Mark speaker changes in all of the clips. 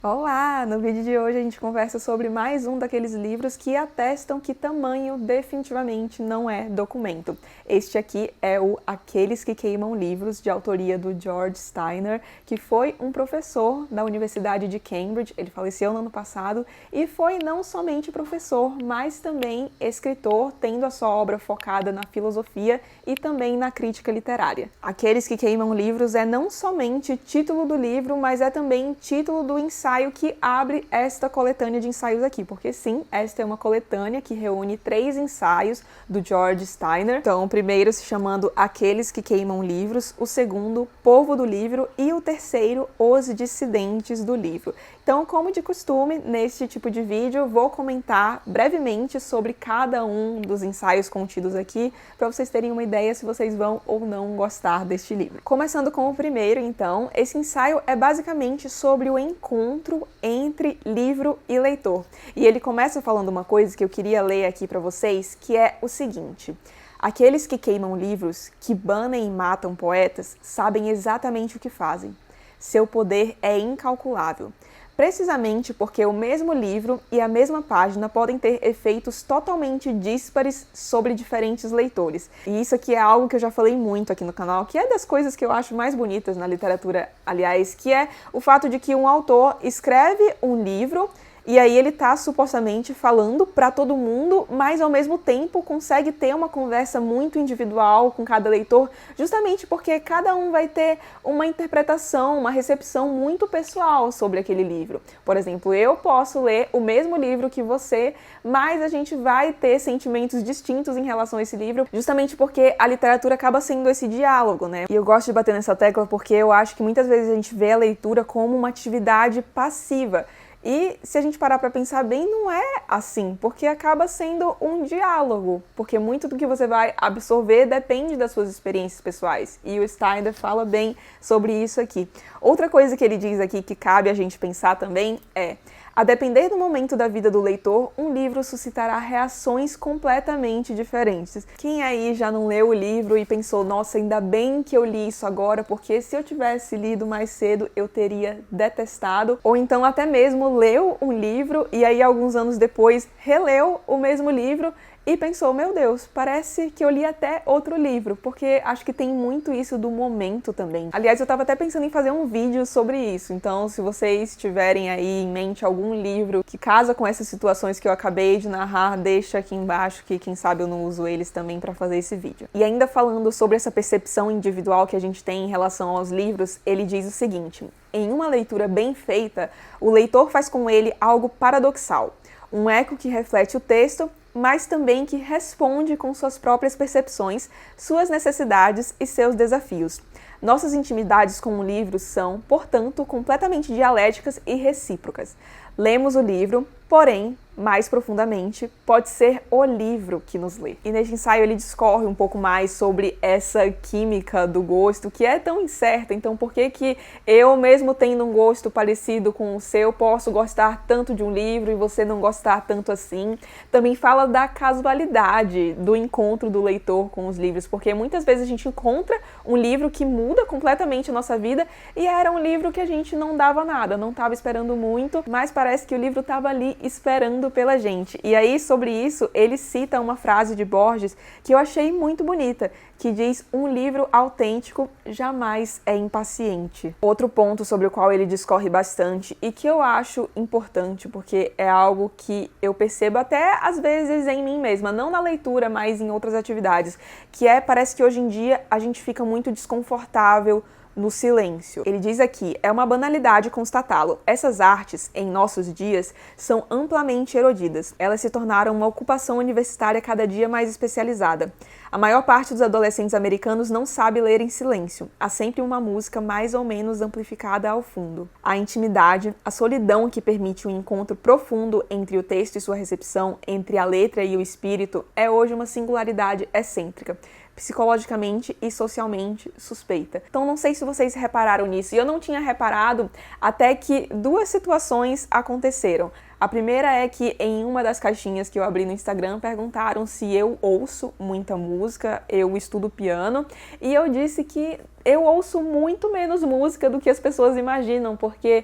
Speaker 1: Olá! No vídeo de hoje a gente conversa sobre mais um daqueles livros que atestam que tamanho definitivamente não é documento. Este aqui é o Aqueles que Queimam Livros, de autoria do George Steiner, que foi um professor da Universidade de Cambridge. Ele faleceu no ano passado e foi não somente professor, mas também escritor, tendo a sua obra focada na filosofia e também na crítica literária. Aqueles que Queimam Livros é não somente título do livro, mas é também título do ensaio que abre esta coletânea de ensaios aqui, porque sim, esta é uma coletânea que reúne 3 ensaios do George Steiner. Então, o primeiro se chamando Aqueles que Queimam Livros, o segundo, Povo do Livro, e o terceiro, Os Dissidentes do Livro. Então, como de costume, neste tipo de vídeo, vou comentar brevemente sobre cada um dos ensaios contidos aqui, para vocês terem uma ideia se vocês vão ou não gostar deste livro. Começando com o primeiro, então, esse ensaio é basicamente sobre o encontro entre livro e leitor. E ele começa falando uma coisa que eu queria ler aqui para vocês, que é o seguinte: aqueles que queimam livros, que banem e matam poetas, sabem exatamente o que fazem. Seu poder é incalculável. Precisamente porque o mesmo livro e a mesma página podem ter efeitos totalmente díspares sobre diferentes leitores. E isso aqui é algo que eu já falei muito aqui no canal, que é das coisas que eu acho mais bonitas na literatura, aliás, que é o fato de que um autor escreve um livro e aí ele tá supostamente falando para todo mundo, mas ao mesmo tempo consegue ter uma conversa muito individual com cada leitor, justamente porque cada um vai ter uma interpretação, uma recepção muito pessoal sobre aquele livro. Por exemplo, eu posso ler o mesmo livro que você, mas a gente vai ter sentimentos distintos em relação a esse livro, justamente porque a literatura acaba sendo esse diálogo, né? E eu gosto de bater nessa tecla porque eu acho que muitas vezes a gente vê a leitura como uma atividade passiva. E se a gente parar para pensar bem, não é assim, porque acaba sendo um diálogo, porque muito do que você vai absorver depende das suas experiências pessoais, e o Steiner fala bem sobre isso aqui. Outra coisa que ele diz aqui que cabe a gente pensar também é: a depender do momento da vida do leitor, um livro suscitará reações completamente diferentes. Quem aí já não leu o livro e pensou, nossa, ainda bem que eu li isso agora, porque se eu tivesse lido mais cedo, eu teria detestado. Ou então até mesmo leu um livro e aí alguns anos depois releu o mesmo livro e pensou, meu Deus, parece que eu li até outro livro, porque acho que tem muito isso do momento também. Aliás, eu tava até pensando em fazer um vídeo sobre isso, então se vocês tiverem aí em mente algum livro que casa com essas situações que eu acabei de narrar, deixa aqui embaixo que quem sabe eu não uso eles também para fazer esse vídeo. E ainda falando sobre essa percepção individual que a gente tem em relação aos livros, ele diz o seguinte: em uma leitura bem feita, o leitor faz com ele algo paradoxal, um eco que reflete o texto, mas também que responde com suas próprias percepções, suas necessidades e seus desafios. Nossas intimidades com o livro são, portanto, completamente dialéticas e recíprocas. Lemos o livro, porém, mais profundamente, pode ser o livro que nos lê. E neste ensaio ele discorre um pouco mais sobre essa química do gosto que é tão incerta. Então, por que que eu, mesmo tendo um gosto parecido com o seu, posso gostar tanto de um livro e você não gostar tanto assim? Também fala da casualidade do encontro do leitor com os livros, porque muitas vezes a gente encontra um livro que muda completamente a nossa vida e era um livro que a gente não dava nada, não estava esperando muito, mas parece que o livro estava ali esperando pela gente. E aí, sobre isso, ele cita uma frase de Borges que eu achei muito bonita, que diz: um livro autêntico jamais é impaciente. Outro ponto sobre o qual ele discorre bastante e que eu acho importante, porque é algo que eu percebo até às vezes em mim mesma, não na leitura, mas em outras atividades, que é, parece que hoje em dia a gente fica muito desconfortável no silêncio. Ele diz aqui: é uma banalidade constatá-lo. Essas artes, em nossos dias, são amplamente erodidas. Elas se tornaram uma ocupação universitária cada dia mais especializada. A maior parte dos adolescentes americanos não sabe ler em silêncio. Há sempre uma música mais ou menos amplificada ao fundo. A intimidade, a solidão que permite um encontro profundo entre o texto e sua recepção, entre a letra e o espírito, é hoje uma singularidade excêntrica, psicologicamente e socialmente suspeita. Então não sei se vocês repararam nisso, e eu não tinha reparado até que 2 situações aconteceram. A primeira é que em uma das caixinhas que eu abri no Instagram perguntaram se eu ouço muita música, eu estudo piano, e eu disse que eu ouço muito menos música do que as pessoas imaginam, porque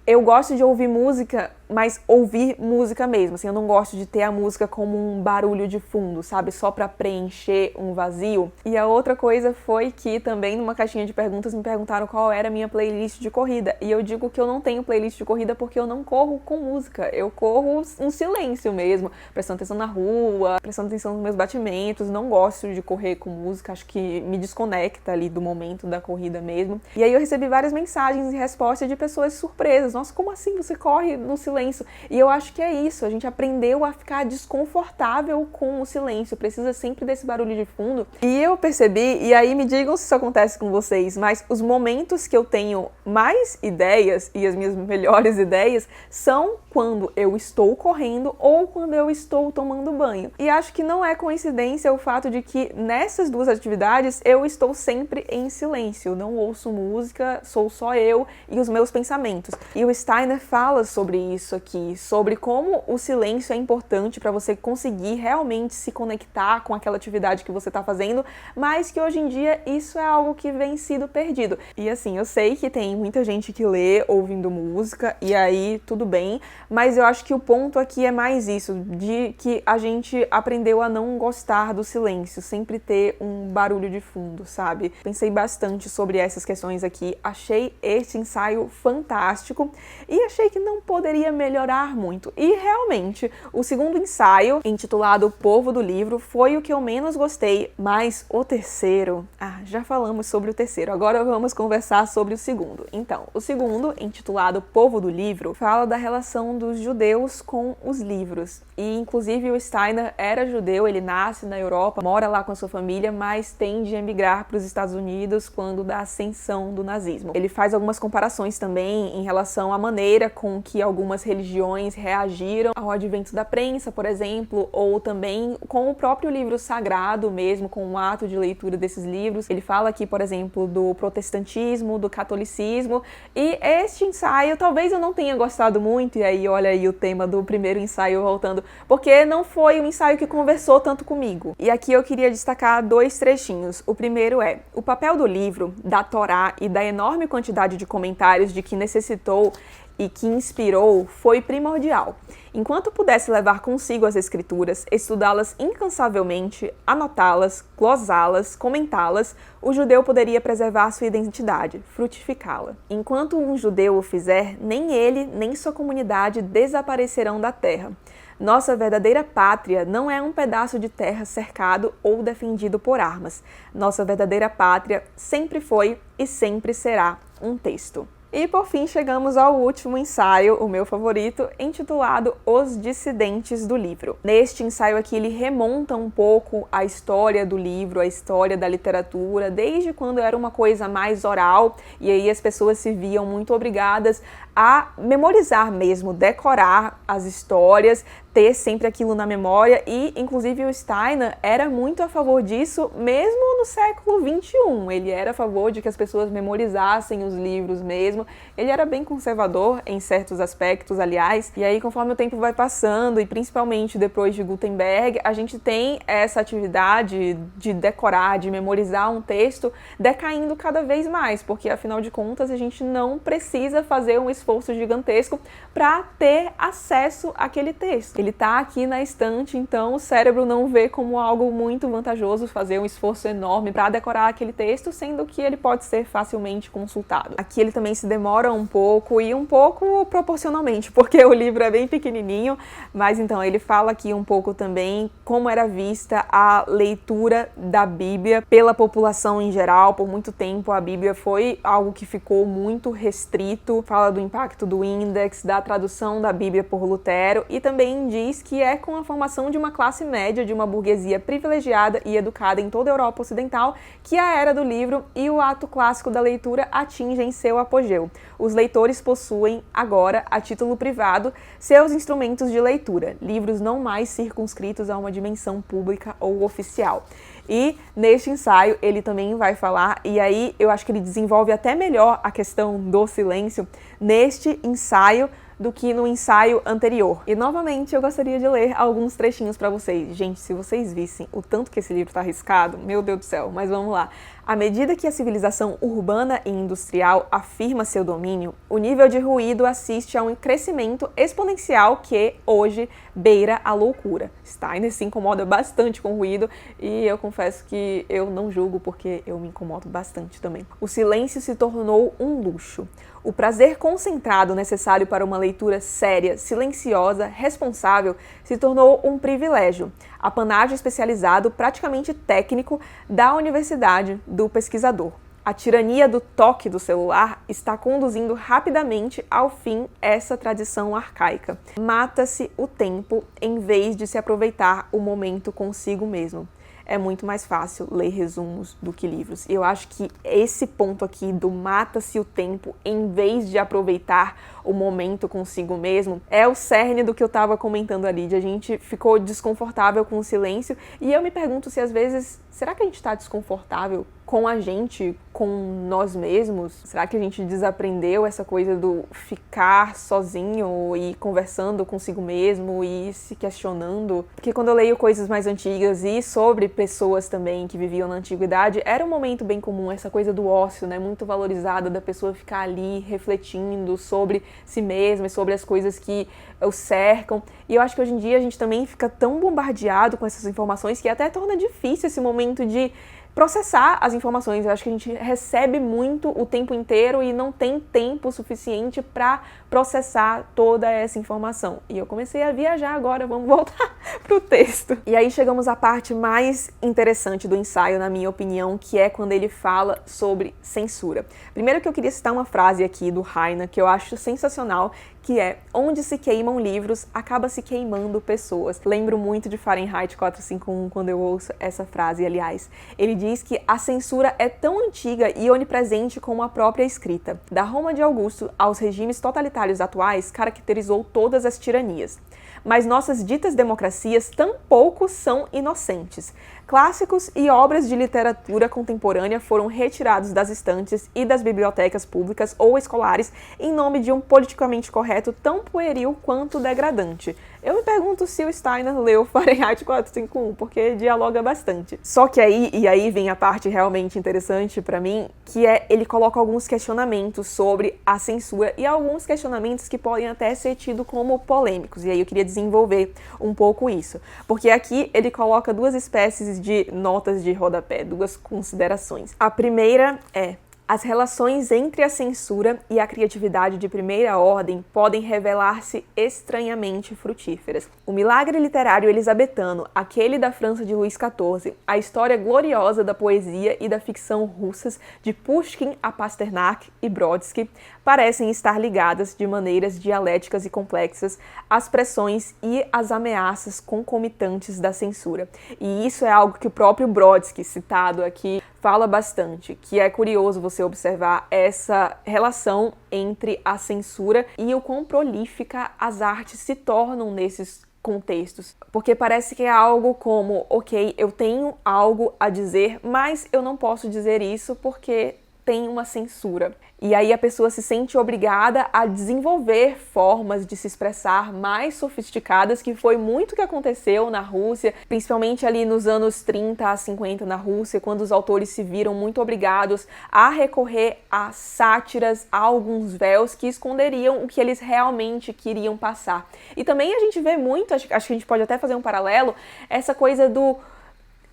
Speaker 1: Eu gosto de ouvir música, mas ouvir música mesmo, assim, eu não gosto de ter a música como um barulho de fundo, sabe, só pra preencher um vazio. E a outra coisa foi que também numa caixinha de perguntas me perguntaram qual era a minha playlist de corrida, e eu digo que eu não tenho playlist de corrida porque eu não corro com música, eu corro em silêncio mesmo, prestando atenção na rua, prestando atenção nos meus batimentos, não gosto de correr com música, acho que me desconecta ali do momento da corrida mesmo. E aí eu recebi várias mensagens e respostas de pessoas surpresas, nossa, como assim você corre no silêncio? E eu acho que é isso, a gente aprendeu a ficar desconfortável com o silêncio, precisa sempre desse barulho de fundo. E eu percebi, e aí me digam se isso acontece com vocês, mas os momentos que eu tenho mais ideias e as minhas melhores ideias são quando eu estou correndo ou quando eu estou tomando banho. E acho que não é coincidência o fato de que nessas duas atividades eu estou sempre em silêncio, não ouço música, sou só eu e os meus pensamentos. E o Steiner fala sobre isso aqui, sobre como o silêncio é importante para você conseguir realmente se conectar com aquela atividade que você está fazendo, mas que hoje em dia isso é algo que vem sido perdido. E assim, eu sei que tem muita gente que lê ouvindo música, e aí tudo bem, mas eu acho que o ponto aqui é mais isso, de que a gente aprendeu a não gostar do silêncio, sempre ter um barulho de fundo, sabe? Pensei bastante sobre essas questões aqui, achei este ensaio fantástico e achei que não poderia melhorar muito. E realmente, o segundo ensaio, intitulado O Povo do Livro, foi o que eu menos gostei, mas o terceiro... já falamos sobre o terceiro, agora vamos conversar sobre o segundo. Então, o segundo, intitulado Povo do Livro, fala da relação dos judeus com os livros. E, inclusive, o Steiner era judeu, ele nasce na Europa, mora lá com a sua família, mas tende a emigrar para os Estados Unidos quando da ascensão do nazismo. Ele faz algumas comparações também em relação à maneira com que algumas religiões reagiram ao advento da prensa, por exemplo, ou também com o próprio livro sagrado mesmo, com o ato de leitura desses livros. Ele fala aqui, por exemplo, do protestantismo, do catolicismo, e este ensaio talvez eu não tenha gostado muito, e aí olha aí o tema do primeiro ensaio voltando, porque não foi um ensaio que conversou tanto comigo. E aqui eu queria destacar dois trechinhos. O primeiro é: o papel do livro, da Torá e da enorme quantidade de comentários de que necessitou e que inspirou foi primordial. Enquanto pudesse levar consigo as escrituras, estudá-las incansavelmente, anotá-las, glosá-las, comentá-las, o judeu poderia preservar sua identidade, frutificá-la. Enquanto um judeu o fizer, nem ele nem sua comunidade desaparecerão da terra. Nossa verdadeira pátria não é um pedaço de terra cercado ou defendido por armas. Nossa verdadeira pátria sempre foi e sempre será um texto. E por fim chegamos ao último ensaio, o meu favorito, intitulado Os Dissidentes do Livro. Neste ensaio aqui ele remonta um pouco a história do livro, a história da literatura, desde quando era uma coisa mais oral, e aí as pessoas se viam muito obrigadas a memorizar mesmo, decorar as histórias, ter sempre aquilo na memória, e inclusive o Steiner era muito a favor disso, mesmo no século XXI. Ele era a favor de que as pessoas memorizassem os livros mesmo. Ele era bem conservador em certos aspectos, aliás, e aí conforme o tempo vai passando, e principalmente depois de Gutenberg, a gente tem essa atividade de decorar, de memorizar um texto decaindo cada vez mais, porque afinal de contas a gente não precisa fazer um esforço gigantesco para ter acesso àquele texto. Ele está aqui na estante, então o cérebro não vê como algo muito vantajoso fazer um esforço enorme para decorar aquele texto, sendo que ele pode ser facilmente consultado. Aqui ele também se demora um pouco, e um pouco proporcionalmente, porque o livro é bem pequenininho, mas então ele fala aqui um pouco também como era vista a leitura da Bíblia pela população em geral. Por muito tempo a Bíblia foi algo que ficou muito restrito, fala do impacto do Index, da tradução da Bíblia por Lutero, e também diz que é com a formação de uma classe média, de uma burguesia privilegiada e educada em toda a Europa Ocidental, que a era do livro e o ato clássico da leitura atingem seu apogeu. Os leitores possuem, agora, a título privado, seus instrumentos de leitura, livros não mais circunscritos a uma dimensão pública ou oficial. E neste ensaio ele também vai falar, e aí eu acho que ele desenvolve até melhor a questão do silêncio neste ensaio do que no ensaio anterior. E novamente eu gostaria de ler alguns trechinhos para vocês. Gente, se vocês vissem o tanto que esse livro está arriscado, meu Deus do céu, mas vamos lá. À medida que a civilização urbana e industrial afirma seu domínio, o nível de ruído assiste a um crescimento exponencial que, hoje, beira a loucura. Steiner se incomoda bastante com ruído e eu confesso que eu não julgo porque eu me incomodo bastante também. O silêncio se tornou um luxo. O prazer concentrado necessário para uma leitura séria, silenciosa, responsável, se tornou um privilégio, apanágio especializado, praticamente técnico, da universidade do pesquisador. A tirania do toque do celular está conduzindo rapidamente ao fim essa tradição arcaica. Mata-se o tempo em vez de se aproveitar o momento consigo mesmo. É muito mais fácil ler resumos do que livros. E eu acho que esse ponto aqui do mata-se o tempo em vez de aproveitar o momento consigo mesmo é o cerne do que eu estava comentando ali, de a gente ficou desconfortável com o silêncio. E eu me pergunto se às vezes, será que a gente está desconfortável com a gente, com nós mesmos? Será que a gente desaprendeu essa coisa do ficar sozinho e conversando consigo mesmo e se questionando? Porque quando eu leio coisas mais antigas e sobre pessoas também que viviam na antiguidade, era um momento bem comum, essa coisa do ócio, né? Muito valorizada, da pessoa ficar ali refletindo sobre si mesma e sobre as coisas que o cercam. E eu acho que hoje em dia a gente também fica tão bombardeado com essas informações que até torna difícil esse momento de processar as informações. Eu acho que a gente recebe muito o tempo inteiro e não tem tempo suficiente para processar toda essa informação. E eu comecei a viajar agora, vamos voltar pro texto. E aí chegamos à parte mais interessante do ensaio, na minha opinião, que é quando ele fala sobre censura. Primeiro que eu queria citar uma frase aqui do Heine, que eu acho sensacional, que é: onde se queimam livros, acaba se queimando pessoas. Lembro muito de Fahrenheit 451 quando eu ouço essa frase, aliás. Ele diz que a censura é tão antiga e onipresente como a própria escrita. Da Roma de Augusto aos regimes totalitários atuais, caracterizou todas as tiranias. Mas nossas ditas democracias tampouco são inocentes. Clássicos e obras de literatura contemporânea foram retirados das estantes e das bibliotecas públicas ou escolares em nome de um politicamente correto tão pueril quanto degradante. Eu me pergunto se o Steiner leu Fahrenheit 451, porque dialoga bastante. Só que aí vem a parte realmente interessante pra mim, que é ele coloca alguns questionamentos sobre a censura e alguns questionamentos que podem até ser tidos como polêmicos. E aí eu queria desenvolver um pouco isso. Porque aqui ele coloca duas espécies de notas de rodapé, duas considerações. A primeira é: as relações entre a censura e a criatividade de primeira ordem podem revelar-se estranhamente frutíferas. O milagre literário elisabetano, aquele da França de Luís XIV, a história gloriosa da poesia e da ficção russas de Pushkin a Pasternak e Brodsky, parecem estar ligadas de maneiras dialéticas e complexas às pressões e às ameaças concomitantes da censura. E isso é algo que o próprio Brodsky, citado aqui, fala bastante, que é curioso você observar essa relação entre a censura e o quão prolífica as artes se tornam nesses contextos. Porque parece que é algo como, ok, eu tenho algo a dizer, mas eu não posso dizer isso porque tem uma censura. E aí a pessoa se sente obrigada a desenvolver formas de se expressar mais sofisticadas, que foi muito o que aconteceu na Rússia, principalmente ali nos anos 30 a 50 na Rússia, quando os autores se viram muito obrigados a recorrer a sátiras, a alguns véus que esconderiam o que eles realmente queriam passar. E também a gente vê muito, acho que a gente pode até fazer um paralelo, essa coisa do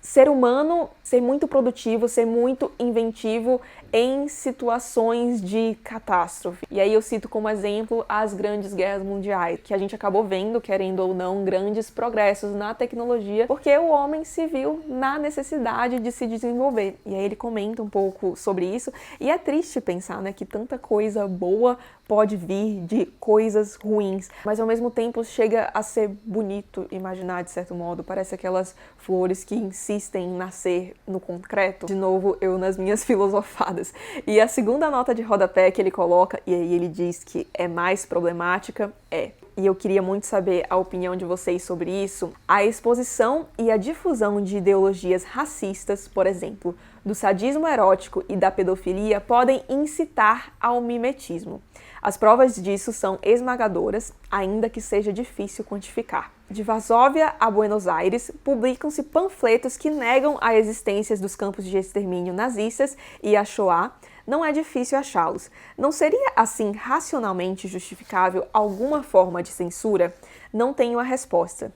Speaker 1: ser humano ser muito produtivo, ser muito inventivo em situações de catástrofe. E aí eu cito como exemplo as grandes guerras mundiais, que a gente acabou vendo, querendo ou não, grandes progressos na tecnologia, porque o homem se viu na necessidade de se desenvolver. E aí ele comenta um pouco sobre isso, e é triste pensar, né, que tanta coisa boa pode vir de coisas ruins, mas ao mesmo tempo chega a ser bonito imaginar de certo modo, parece aquelas flores que insistem em nascer no concreto. De novo, eu nas minhas filosofadas. E a segunda nota de rodapé que ele coloca, e aí ele diz que é mais problemática, e eu queria muito saber a opinião de vocês sobre isso, a exposição e a difusão de ideologias racistas, por exemplo, do sadismo erótico e da pedofilia podem incitar ao mimetismo. As provas disso são esmagadoras, ainda que seja difícil quantificar. De Varsóvia a Buenos Aires, publicam-se panfletos que negam a existência dos campos de extermínio nazistas e a Shoah. Não é difícil achá-los. Não seria, assim, racionalmente justificável alguma forma de censura? Não tenho a resposta.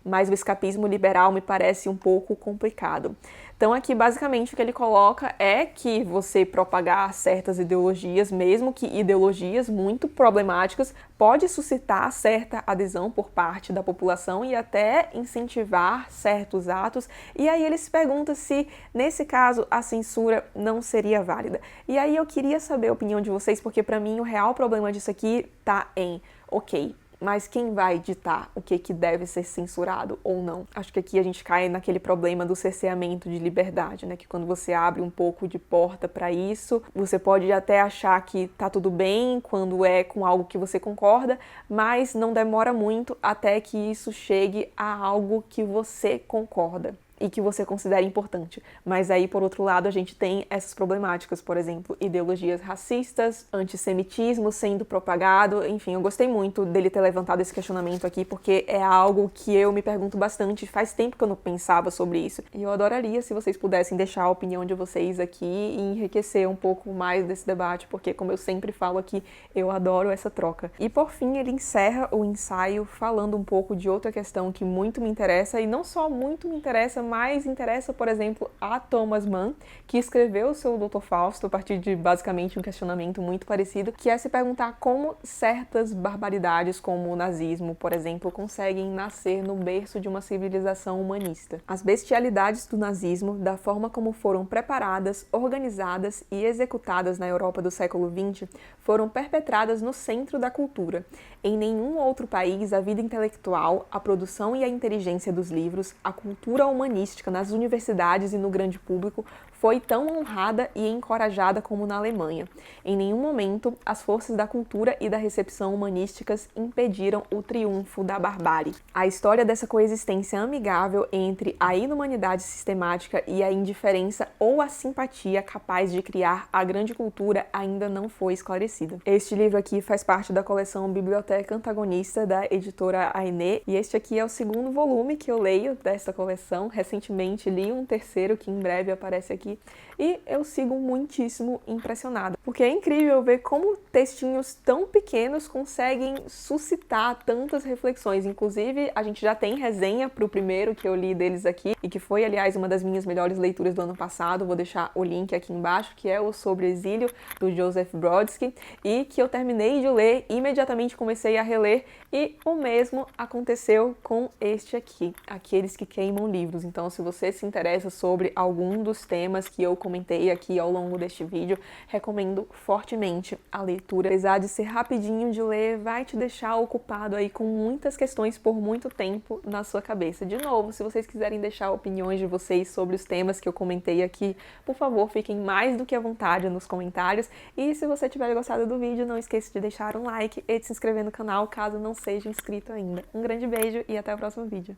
Speaker 1: Mas o escapismo liberal me parece um pouco complicado. Então aqui basicamente o que ele coloca é que você propagar certas ideologias, mesmo que ideologias muito problemáticas, pode suscitar certa adesão por parte da população e até incentivar certos atos. E aí ele se pergunta se, nesse caso, a censura não seria válida. E aí eu queria saber a opinião de vocês, porque para mim o real problema disso aqui tá em, ok, mas quem vai ditar o que deve ser censurado ou não? Acho que aqui a gente cai naquele problema do cerceamento de liberdade, né? Que quando você abre um pouco de porta para isso, você pode até achar que tá tudo bem quando é com algo que você concorda, mas não demora muito até que isso chegue a algo que você concorda e que você considera importante. Mas aí, por outro lado, a gente tem essas problemáticas, por exemplo, ideologias racistas, antissemitismo sendo propagado, enfim, eu gostei muito dele ter levantado esse questionamento aqui, porque é algo que eu me pergunto bastante, faz tempo que eu não pensava sobre isso, e eu adoraria se vocês pudessem deixar a opinião de vocês aqui e enriquecer um pouco mais desse debate, porque, como eu sempre falo aqui, eu adoro essa troca. E, por fim, ele encerra o ensaio falando um pouco de outra questão que muito me interessa, e não só muito me interessa, mais interessa, por exemplo, a Thomas Mann, que escreveu o seu Dr. Fausto a partir de, basicamente, um questionamento muito parecido, que é se perguntar como certas barbaridades, como o nazismo, por exemplo, conseguem nascer no berço de uma civilização humanista. As bestialidades do nazismo, da forma como foram preparadas, organizadas e executadas na Europa do século XX, foram perpetradas no centro da cultura. Em nenhum outro país, a vida intelectual, a produção e a inteligência dos livros, a cultura humanística nas universidades e no grande público foi tão honrada e encorajada como na Alemanha. Em nenhum momento, as forças da cultura e da recepção humanísticas impediram o triunfo da barbárie. A história dessa coexistência amigável entre a inumanidade sistemática e a indiferença ou a simpatia capaz de criar a grande cultura ainda não foi esclarecida. Este livro aqui faz parte da coleção Biblioteca Antagonista da editora Aené, e este aqui é o segundo volume que eu leio desta coleção. Recentemente li um terceiro que em breve aparece aqui e eu sigo muitíssimo impressionada, porque é incrível ver como textinhos tão pequenos conseguem suscitar tantas reflexões. Inclusive, a gente já tem resenha para o primeiro que eu li deles aqui e que foi, aliás, uma das minhas melhores leituras do ano passado. Vou deixar o link aqui embaixo, que é o Sobre Exílio, do Joseph Brodsky, e que eu terminei de ler, imediatamente comecei a reler, e o mesmo aconteceu com este aqui, Aqueles que Queimam Livros. Então, se você se interessa sobre algum dos temas que eu comentei aqui ao longo deste vídeo, recomendo fortemente a leitura. Apesar de ser rapidinho de ler, vai te deixar ocupado aí com muitas questões por muito tempo na sua cabeça. De novo, se vocês quiserem deixar opiniões de vocês sobre os temas que eu comentei aqui, por favor, fiquem mais do que à vontade nos comentários. E se você tiver gostado do vídeo, não esqueça de deixar um like e de se inscrever no canal caso não seja inscrito ainda. Um grande beijo e até o próximo vídeo.